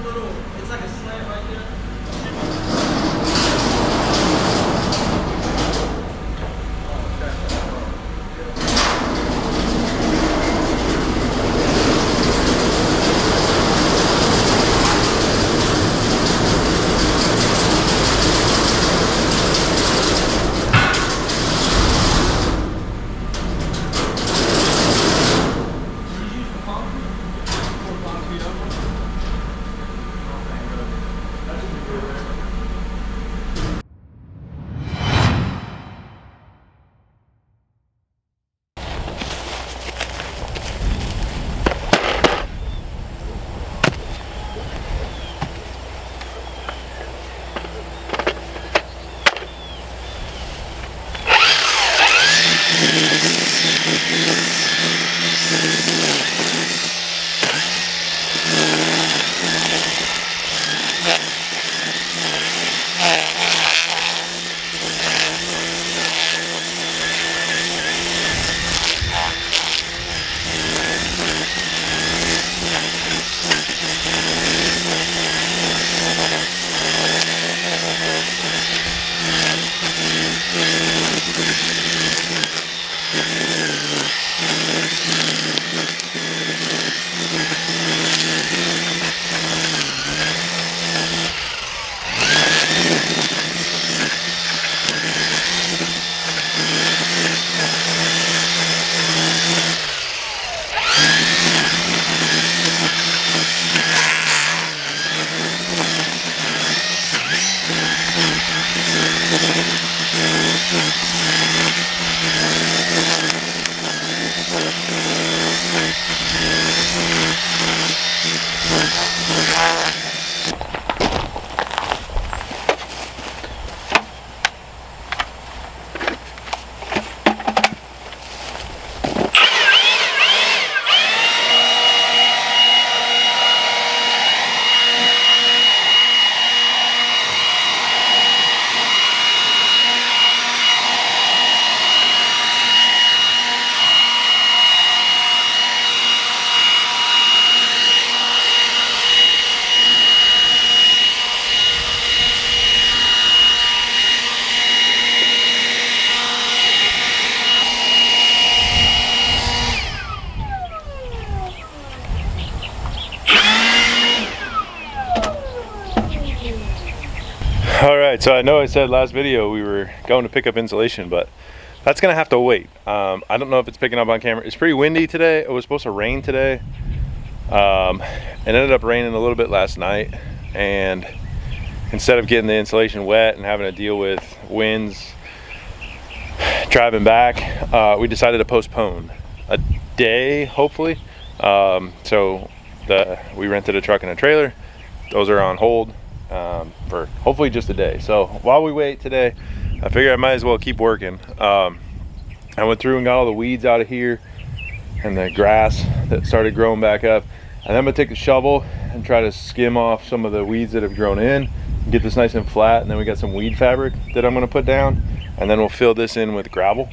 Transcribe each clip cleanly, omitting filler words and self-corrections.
little, it's like a slant right there. All right, so I know I said last video we were going to pick up insulation, but that's gonna have to wait. I don't know if it's picking up on camera. It's pretty windy today. It was supposed to rain today. It ended up raining a little bit last night, and instead of getting the insulation wet and having to deal with winds driving back, we decided to postpone a day, hopefully. So we rented a truck and a trailer. Those are on hold for hopefully just a day. So while we wait today, I figured I might as well keep working. I went through and got all the weeds out of here and the grass that started growing back up, and I'm gonna take the shovel and try to skim off some of the weeds that have grown in, get this nice and flat. And then we got some weed fabric that I'm gonna put down, and then we'll fill this in with gravel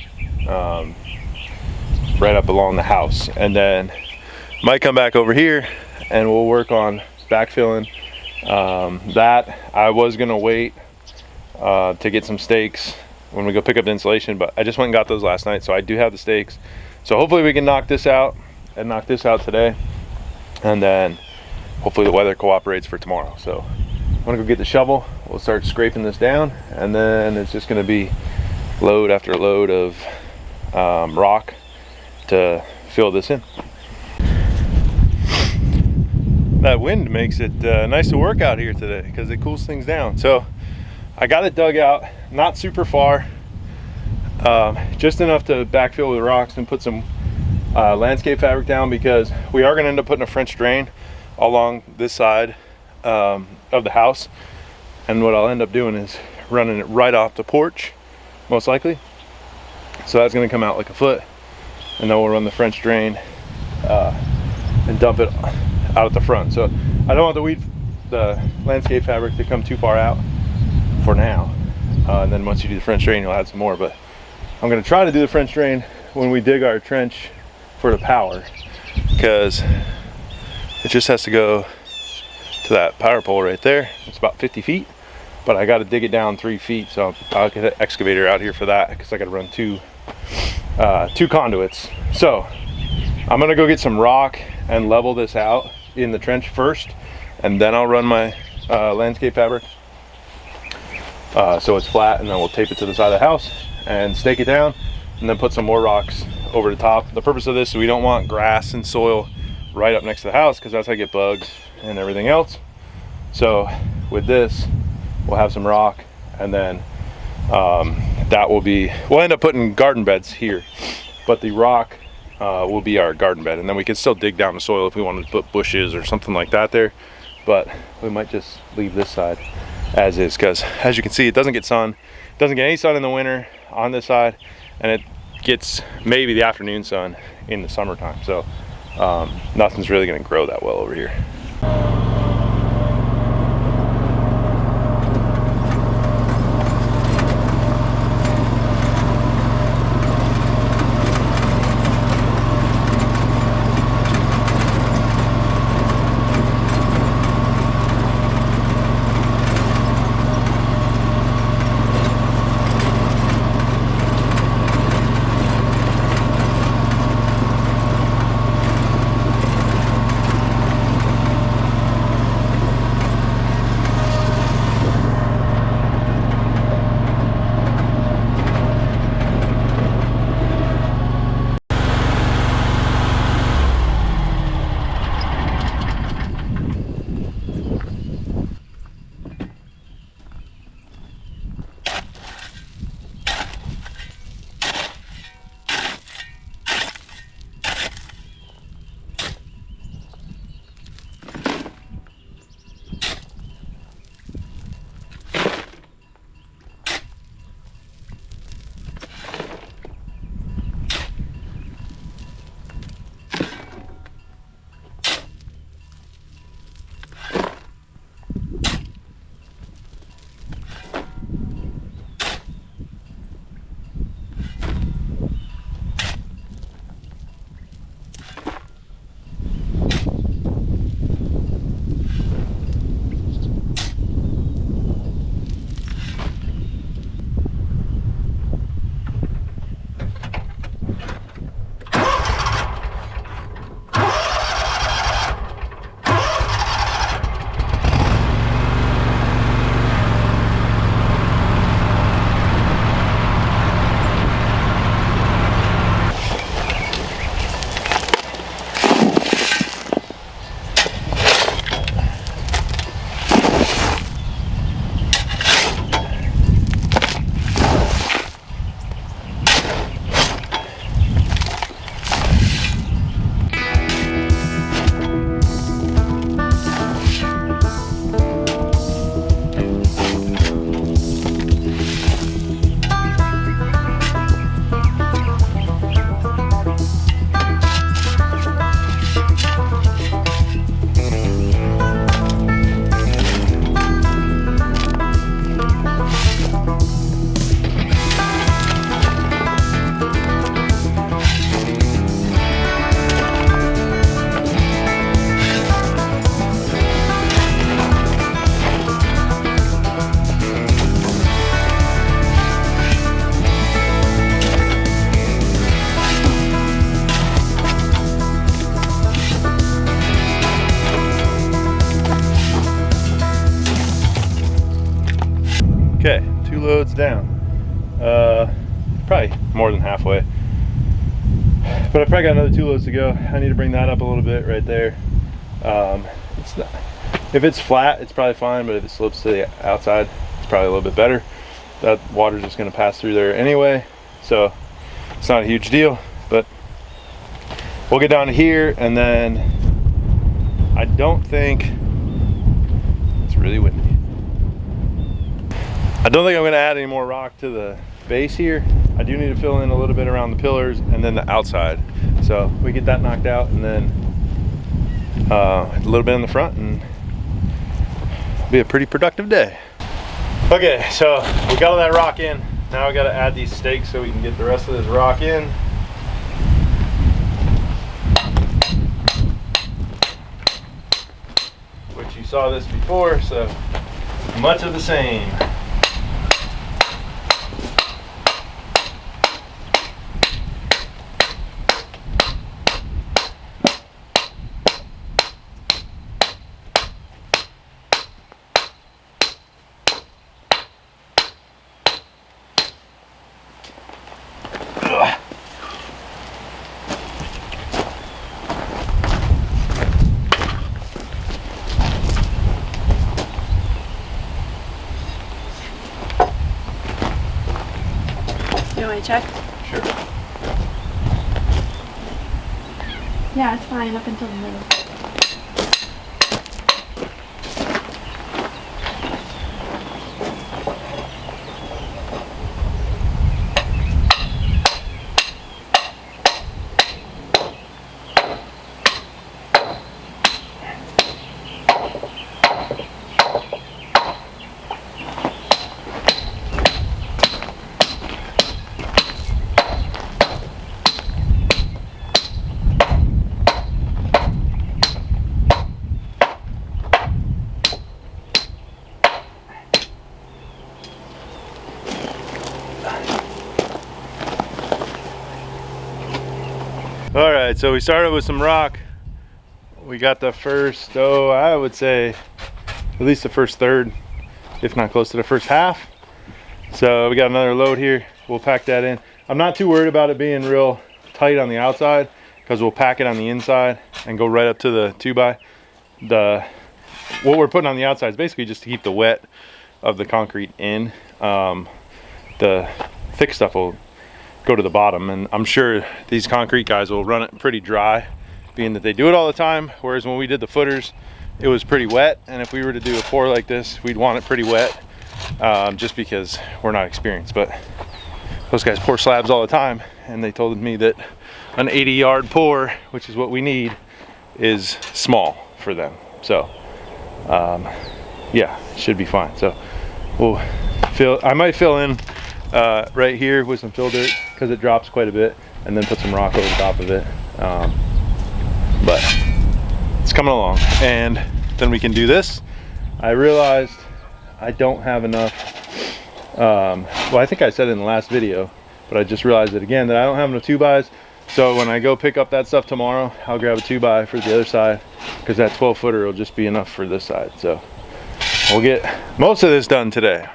right up along the house, and then might come back over here and we'll work on backfilling that. I was gonna wait to get some stakes when we go pick up the insulation, but I just went and got those last night, so I do have the stakes. So hopefully we can knock this out and knock this out today, and then hopefully the weather cooperates for tomorrow. So I'm gonna go get the shovel. We'll start scraping this down, and then it's just gonna be load after load of rock to fill this in. That wind makes it nice to work out here today because it cools things down. So I got it dug out, not super far, just enough to backfill with rocks and put some landscape fabric down, because we are going to end up putting a French drain along this side of the house. And what I'll end up doing is running it right off the porch, most likely. So that's going to come out like a foot, and then we'll run the French drain and dump it out at the front. So I don't want the landscape fabric to come too far out for now, and then once you do the French drain, you'll add some more. But I'm going to try to do the French drain when we dig our trench for the power, because it just has to go to to that power pole right there. It's about 50 feet, but I got to dig it down 3 feet, so I'll get an excavator out here for that because I got to run two conduits. So I'm gonna go get some rock and level this out in the trench first, and then I'll run my landscape fabric so it's flat, and then we'll tape it to the side of the house and stake it down, and then put some more rocks over the top. The purpose of this is we don't want grass and soil right up next to the house because that's how I get bugs and everything else. So with this, we'll have some rock, and then we'll end up putting garden beds here, but the rock will be our garden bed, and then we can still dig down the soil if we wanted to put bushes or something like that there, but we might just leave this side as is because, as you can see, it doesn't get sun. It doesn't get any sun in the winter on this side, and it gets maybe the afternoon sun in the summertime, so nothing's really going to grow that well over here. Okay, 2 loads down. Probably more than halfway. But I probably got another 2 loads to go. I need to bring that up a little bit right there. It's not, if it's flat, it's probably fine, but if it slopes to the outside, it's probably a little bit better. That water's just gonna pass through there anyway, so it's not a huge deal, but we'll get down to here, and then I don't think, it's really windy. I don't think I'm gonna add any more rock to the base here. I do need to fill in a little bit around the pillars and then the outside. So we get that knocked out, and then a little bit in the front, and it'll be a pretty productive day. Okay, so we got all that rock in. Now we gotta add these stakes so we can get the rest of this rock in. Which you saw this before, so much of the same. You want me to check? Sure. Yeah, it's fine up until the middle. All right, so we started with some rock. We got the first, I would say at least the first third, if not close to the first half. So we got another load here. We'll pack that in. I'm not too worried about it being real tight on the outside because we'll pack it on the inside and go right up to the 2x. What we're putting on the outside is basically just to keep the wet of the concrete in. The thick stuff will go to the bottom, and I'm sure these concrete guys will run it pretty dry, being that they do it all the time, whereas when we did the footers it was pretty wet, and if we were to do a pour like this we'd want it pretty wet, just because we're not experienced. But those guys pour slabs all the time, and they told me that an 80-yard pour, which is what we need, is small for them. So yeah, should be fine. So I might fill in right here with some fill dirt because it drops quite a bit, and then put some rock over the top of it. But it's coming along, and then we can do this. I realized I don't have enough, well, I think I said it in the last video, but I just realized it again, that I don't have enough 2x. So when I go pick up that stuff tomorrow, I'll grab a 2x for the other side, because that 12-footer will just be enough for this side. So we'll get most of this done today.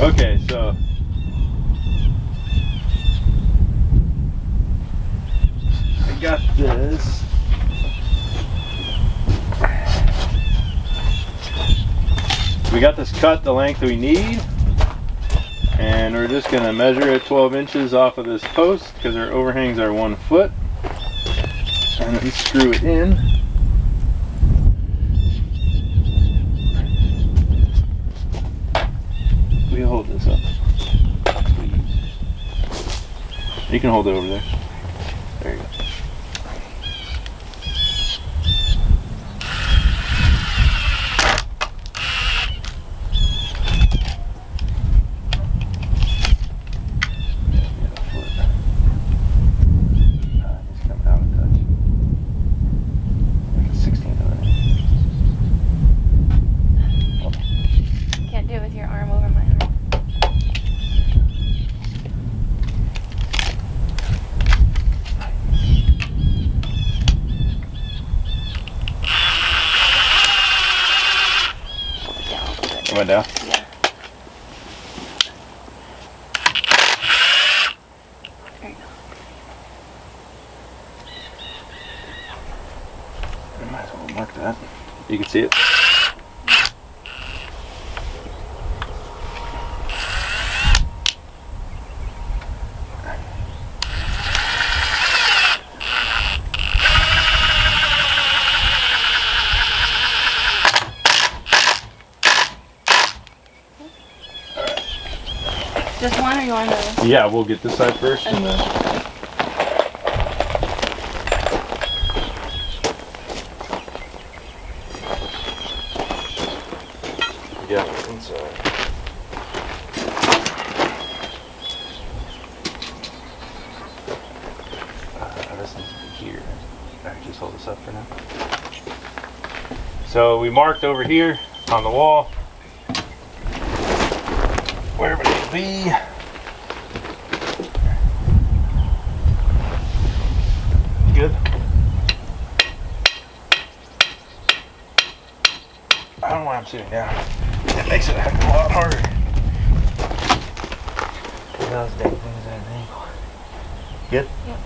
Okay, so I got this. We got this cut the length we need, and we're just going to measure it 12 inches off of this post because our overhangs are 1 foot, and then screw it in. We you hold this up. Please. You can hold it over there. There you go. Can't do it with your arm over my arm. It went down? Yeah. There you go. I might as well mark that. You can see it. Just one, or you want to? Yeah, we'll get this side first and then. Yeah, inside. This needs to be here. Alright, just hold this up for now. So we marked over here on the wall where would it be? Good. I don't know why I'm sitting down. It makes it a heck of a lot harder. Those dang things at an angle. Good? Yep.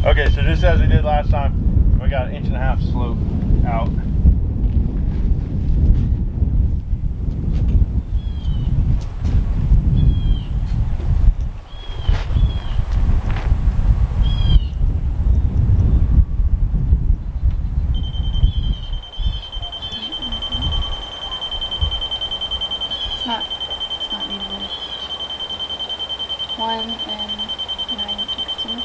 Okay, so just as we did last time, we got an 1.5 inch slope out. It's not needed. 1 and 9/16.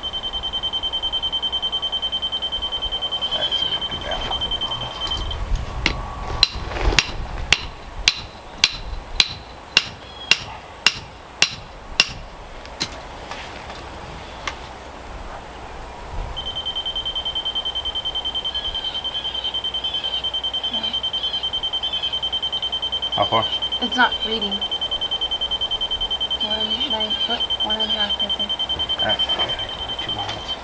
How far? It's not reading. 1 9 foot, 1.5 right there. Alright, 2 miles.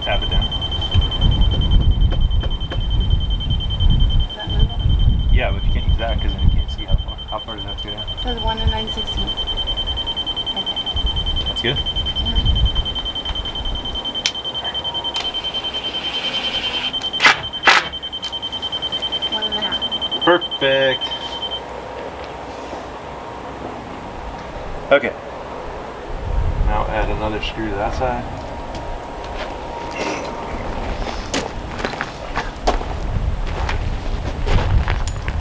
Tap it down. Yeah, but you can't use that because then you can't see how far. How far does that go down? It says 1 and 9/16. Okay. That's good. One and a half. Perfect. Okay. Now add another screw to that side.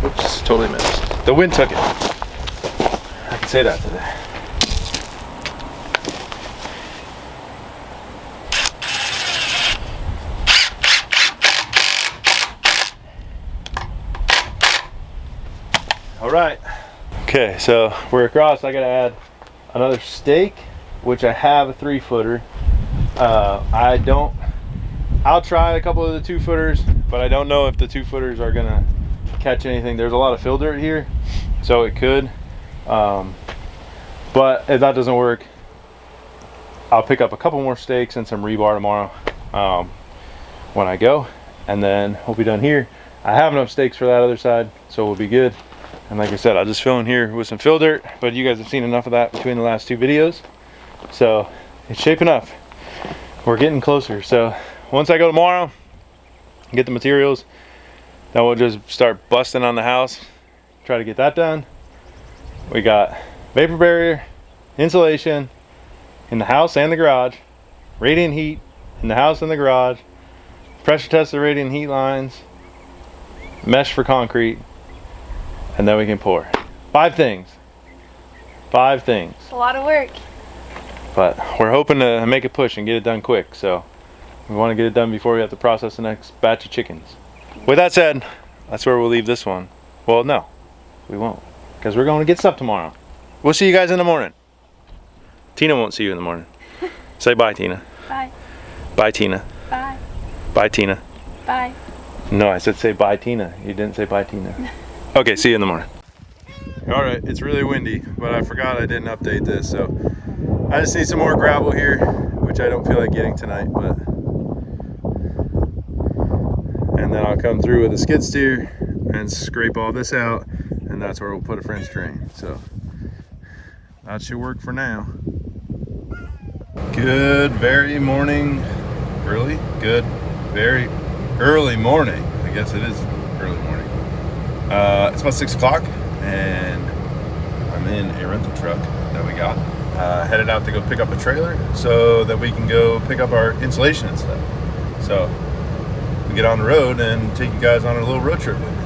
Oops, totally missed. The wind took it. I can say that today. All right. Okay, so we're across. I gotta add another stake which I have a 3-footer. I'll try a couple of the 2-footers, but I don't know if the 2-footers are gonna catch anything. There's a lot of fill dirt here, so it could. But if that doesn't work, I'll pick up a couple more stakes and some rebar tomorrow when I go, and then we'll be done here. I have enough stakes for that other side, so we'll be good. And like I said, I'll just fill in here with some fill dirt, but you guys have seen enough of that between the last 2 videos, so it's shaping up. We're getting closer. So once I go tomorrow, get the materials, then we'll just start busting on the house, try to get that done. We got vapor barrier, insulation in the house and the garage, radiant heat in the house and the garage, pressure test the radiant heat lines, mesh for concrete, and then we can pour. 5 things. 5 things. It's a lot of work. But we're hoping to make a push and get it done quick, so we want to get it done before we have to process the next batch of chickens. With that said, that's where we'll leave this one. Well, no, we won't, because we're going to get stuff tomorrow. We'll see you guys in the morning. Tina won't see you in the morning. Say bye, Tina. Bye. Bye, Tina. Bye. Bye, Tina. Bye. No, I said say bye, Tina. You didn't say bye, Tina. Okay, see you in the morning. All right, it's really windy, but I forgot I didn't update this, so I just need some more gravel here, which I don't feel like getting tonight, but and then I'll come through with a skid steer and scrape all this out, and that's where we'll put a French drain. So that should work for now. Good, very morning, early, good, very early morning. I guess it is early morning. It's about 6 o'clock, and I'm in a rental truck that we got. Headed out to go pick up a trailer so that we can go pick up our insulation and stuff. So we get on the road and take you guys on a little road trip with me.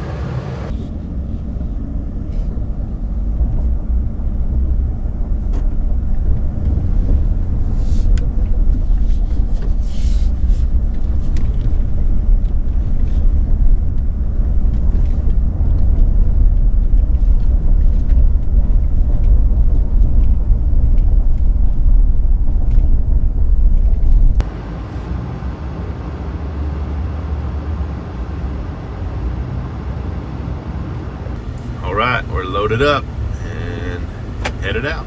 Alright, we're loaded up and headed out.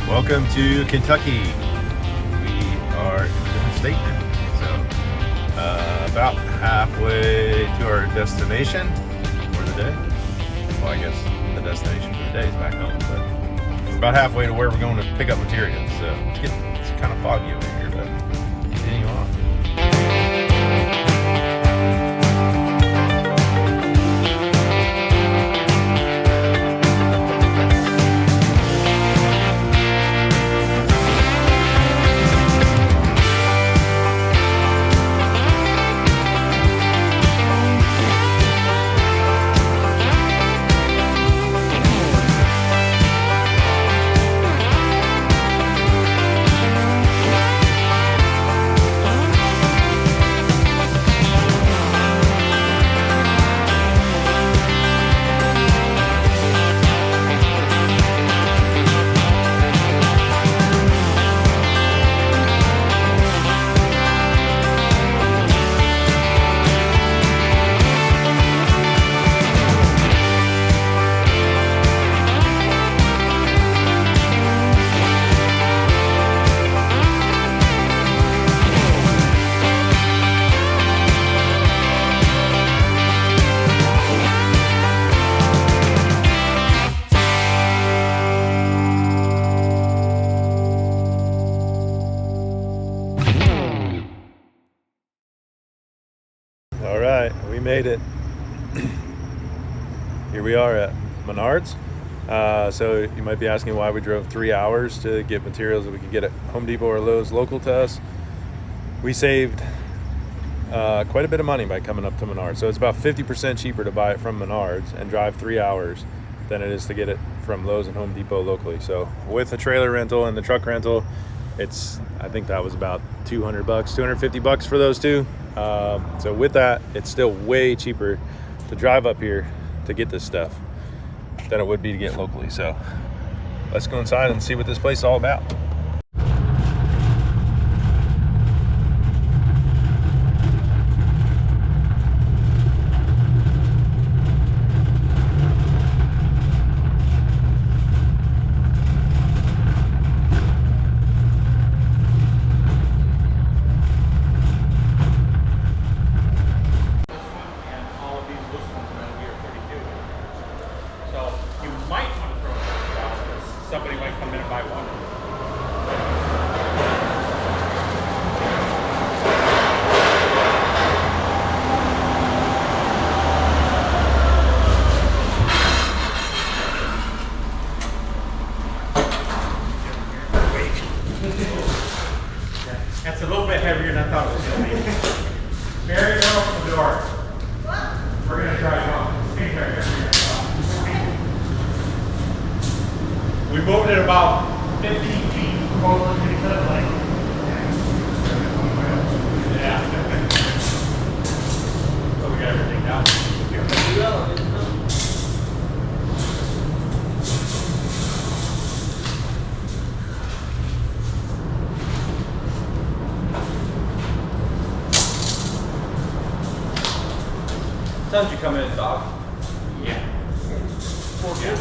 Welcome to Kentucky. We are in a different state now, so about halfway to our destination for the day. Well, I guess the destination for the day is back home, but we're about halfway to where we're going to pick up materials. So it's kind of foggy over here, but continue on. made it. Here we are at Menards. So you might be asking why we drove 3 hours to get materials that we could get at Home Depot or Lowe's local to us. We saved quite a bit of money by coming up to Menards. So it's about 50% cheaper to buy it from Menards and drive 3 hours than it is to get it from Lowe's and Home Depot locally. So with the trailer rental and the truck rental, I think that was about $200, $250 for those two. So with that, it's still way cheaper to drive up here to get this stuff than it would be to get locally. So let's go inside and see what this place is all about. Somebody might come in and buy one. That's a little bit heavier than I thought it was going to be. Mary, go open the door. We're going to drive home. Hey, Mary, we moved it about 15 feet over to the lake. Yeah. So we got everything down. Sometimes you come in and talk. Yeah. Well, yeah.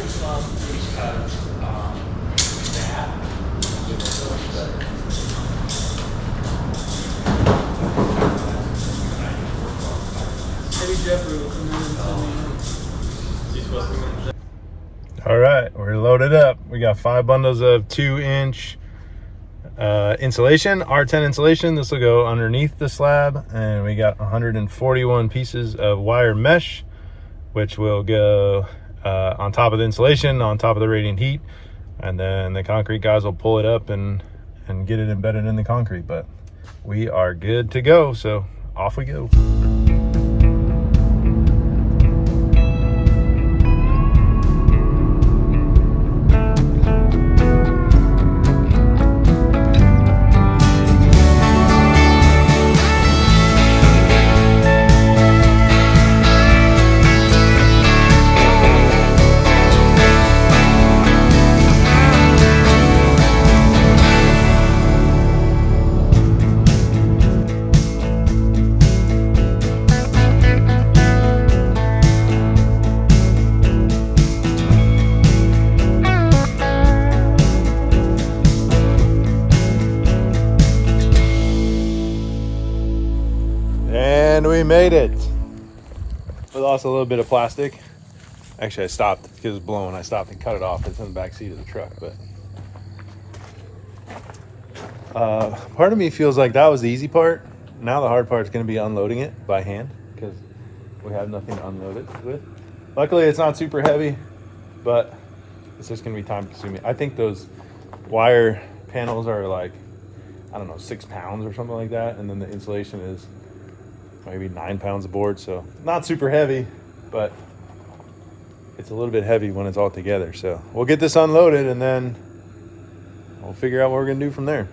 Maybe Jeffrey will come in and tell me. All right, we're loaded up. We got 5 bundles of 2-inch insulation, R10 insulation. This will go underneath the slab, and we got 141 pieces of wire mesh, which will go on top of the insulation, on top of the radiant heat, and then the concrete guys will pull it up and get it embedded in the concrete. But we are good to go, so off we go. And we made it. We lost a little bit of plastic. Actually, I stopped because it was blowing. I stopped and cut it off. It's in the back seat of the truck. But part of me feels like that was the easy part. Now the hard part is going to be unloading it by hand because we have nothing to unload it with. Luckily, it's not super heavy, but it's just going to be time consuming. I think those wire panels are like, I don't know, 6 pounds or something like that. And then the insulation is maybe 9 pounds of board. So not super heavy, but it's a little bit heavy when it's all together. So we'll get this unloaded and then we'll figure out what we're going to do from there.